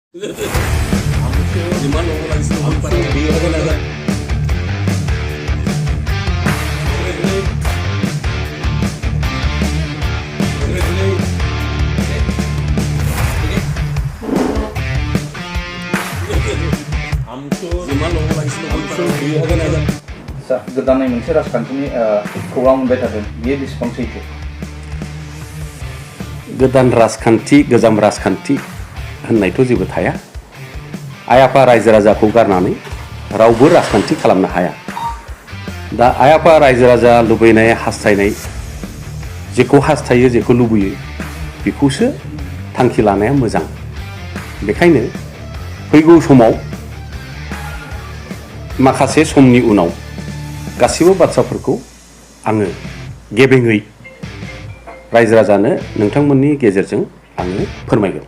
Gimana mau lagi seneng para dia kan ada. Gimana mau lagi seneng para dia kan ada. गोदानै मोनसे राजखान्थिनि खौरां मोनबाय थादों बेयो बेसेबां सैथो? गोदान राजखान्थि गोजाम राजखान्थि होननायथ' जेबो थाया। आइ आफा रायजो राजाखौ गारनानै रावबो राजखान्थि खालामनो हाया। दा आइ आफा रायजो राजा लुबैनाय हास्थायनाय जेखौ हास्थायो जेखौ लुबैयो बेखौसो थांखि लानाया मोजां। बेखायनो फैगौ समाव माखासे समनि उनाव गासिबो बाथ्राफोरखौ आङो गेबेङै रायजो राजानो नोंथांमोननि गेजेरजों आङो फोरमायगोन।